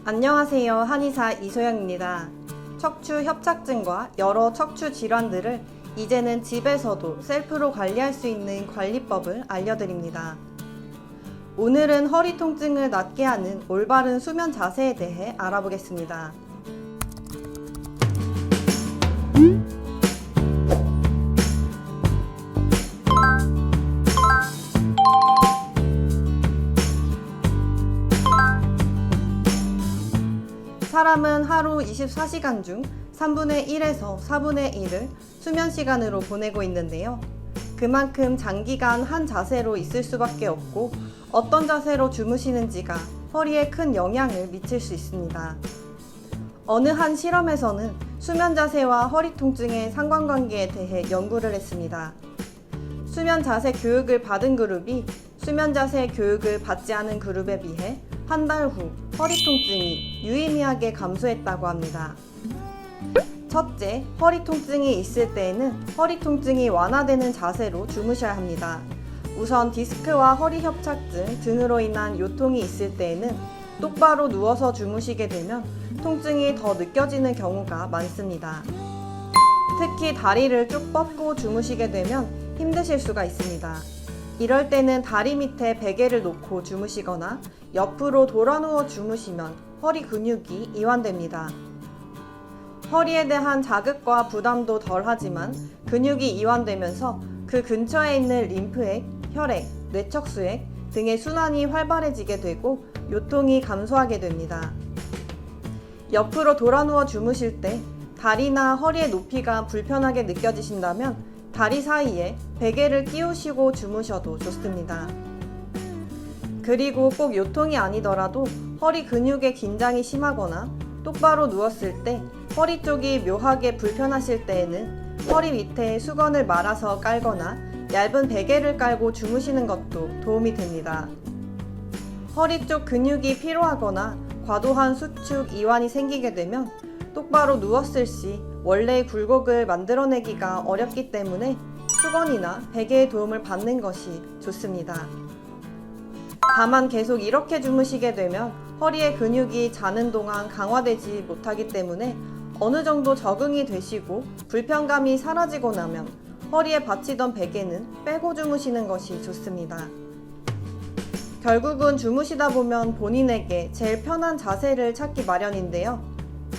안녕하세요. 한의사 이소영입니다. 척추 협착증과 여러 척추 질환들을 이제는 집에서도 셀프로 관리할 수 있는 관리법을 알려드립니다. 오늘은 허리 통증을 낫게 하는 올바른 수면 자세에 대해 알아보겠습니다. 사람은 하루 24시간 중 3분의 1에서 4분의 1을 수면 시간으로 보내고 있는데요. 그만큼 장기간 한 자세로 있을 수밖에 없고 어떤 자세로 주무시는지가 허리에 큰 영향을 미칠 수 있습니다. 어느 한 실험에서는 수면 자세와 허리 통증의 상관관계에 대해 연구를 했습니다. 수면 자세 교육을 받은 그룹이 수면 자세 교육을 받지 않은 그룹에 비해 한 달 후 허리 통증이 유의미하게 감소했다고 합니다. 첫째, 허리 통증이 있을 때에는 허리 통증이 완화되는 자세로 주무셔야 합니다. 우선 디스크와 허리 협착증 등으로 인한 요통이 있을 때에는 똑바로 누워서 주무시게 되면 통증이 더 느껴지는 경우가 많습니다. 특히 다리를 쭉 뻗고 주무시게 되면 힘드실 수가 있습니다. 이럴 때는 다리 밑에 베개를 놓고 주무시거나 옆으로 돌아 누워 주무시면 허리 근육이 이완됩니다. 허리에 대한 자극과 부담도 덜하지만 근육이 이완되면서 그 근처에 있는 림프액, 혈액, 뇌척수액 등의 순환이 활발해지게 되고 요통이 감소하게 됩니다. 옆으로 돌아 누워 주무실 때 다리나 허리의 높이가 불편하게 느껴지신다면 다리 사이에 베개를 끼우시고 주무셔도 좋습니다. 그리고 꼭 요통이 아니더라도 허리 근육의 긴장이 심하거나 똑바로 누웠을 때 허리 쪽이 묘하게 불편하실 때에는 허리 밑에 수건을 말아서 깔거나 얇은 베개를 깔고 주무시는 것도 도움이 됩니다. 허리 쪽 근육이 피로하거나 과도한 수축, 이완이 생기게 되면 똑바로 누웠을 시 원래의 굴곡을 만들어내기가 어렵기 때문에 수건이나 베개의 도움을 받는 것이 좋습니다. 다만 계속 이렇게 주무시게 되면 허리의 근육이 자는 동안 강화되지 못하기 때문에 어느 정도 적응이 되시고 불편감이 사라지고 나면 허리에 받치던 베개는 빼고 주무시는 것이 좋습니다. 결국은 주무시다 보면 본인에게 제일 편한 자세를 찾기 마련인데요.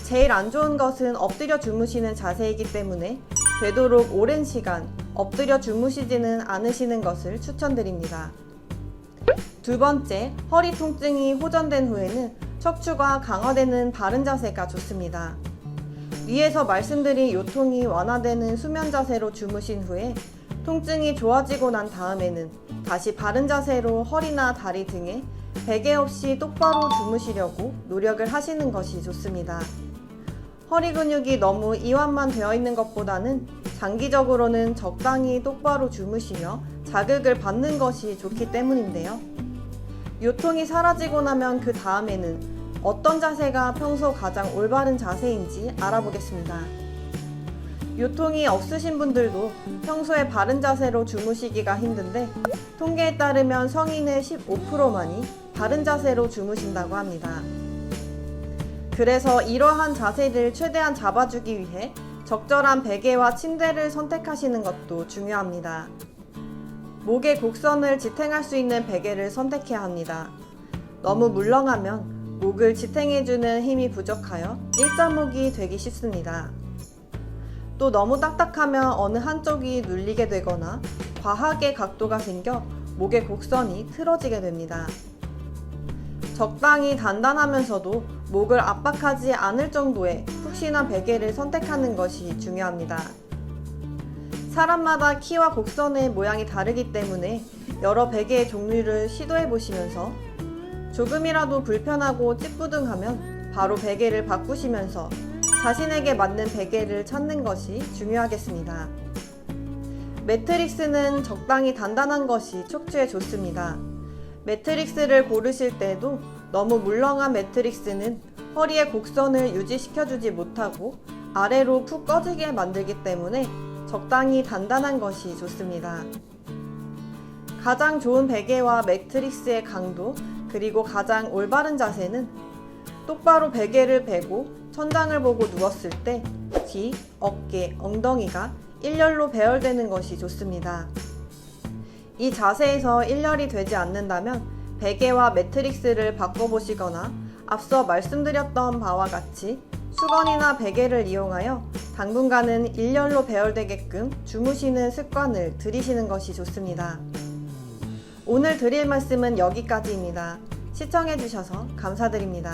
제일 안 좋은 것은 엎드려 주무시는 자세이기 때문에 되도록 오랜 시간 엎드려 주무시지는 않으시는 것을 추천드립니다. 두 번째, 허리 통증이 호전된 후에는 척추가 강화되는 바른 자세가 좋습니다. 위에서 말씀드린 요통이 완화되는 수면 자세로 주무신 후에 통증이 좋아지고 난 다음에는 다시 바른 자세로 허리나 다리 등에 베개 없이 똑바로 주무시려고 노력을 하시는 것이 좋습니다. 허리 근육이 너무 이완만 되어 있는 것보다는 장기적으로는 적당히 똑바로 주무시며 자극을 받는 것이 좋기 때문인데요. 요통이 사라지고 나면 그 다음에는 어떤 자세가 평소 가장 올바른 자세인지 알아보겠습니다. 요통이 없으신 분들도 평소에 바른 자세로 주무시기가 힘든데 통계에 따르면 성인의 15%만이 바른 자세로 주무신다고 합니다. 그래서 이러한 자세를 최대한 잡아주기 위해 적절한 베개와 침대를 선택하시는 것도 중요합니다. 목의 곡선을 지탱할 수 있는 베개를 선택해야 합니다. 너무 물렁하면 목을 지탱해주는 힘이 부족하여 일자목이 되기 쉽습니다. 또 너무 딱딱하면 어느 한쪽이 눌리게 되거나 과하게 각도가 생겨 목의 곡선이 틀어지게 됩니다. 적당히 단단하면서도 목을 압박하지 않을 정도의 푹신한 베개를 선택하는 것이 중요합니다. 사람마다 키와 곡선의 모양이 다르기 때문에 여러 베개의 종류를 시도해 보시면서 조금이라도 불편하고 찌뿌둥하면 바로 베개를 바꾸시면서 자신에게 맞는 베개를 찾는 것이 중요하겠습니다. 매트릭스는 적당히 단단한 것이 척추에 좋습니다. 매트릭스를 고르실 때도 너무 물렁한 매트릭스는 허리의 곡선을 유지시켜주지 못하고 아래로 푹 꺼지게 만들기 때문에 적당히 단단한 것이 좋습니다. 가장 좋은 베개와 매트릭스의 강도, 그리고 가장 올바른 자세는 똑바로 베개를 베고 천장을 보고 누웠을 때 귀, 어깨, 엉덩이가 일렬로 배열되는 것이 좋습니다. 이 자세에서 일렬이 되지 않는다면 베개와 매트릭스를 바꿔보시거나 앞서 말씀드렸던 바와 같이 수건이나 베개를 이용하여 당분간은 일렬로 배열되게끔 주무시는 습관을 들이시는 것이 좋습니다. 오늘 드릴 말씀은 여기까지입니다. 시청해주셔서 감사드립니다.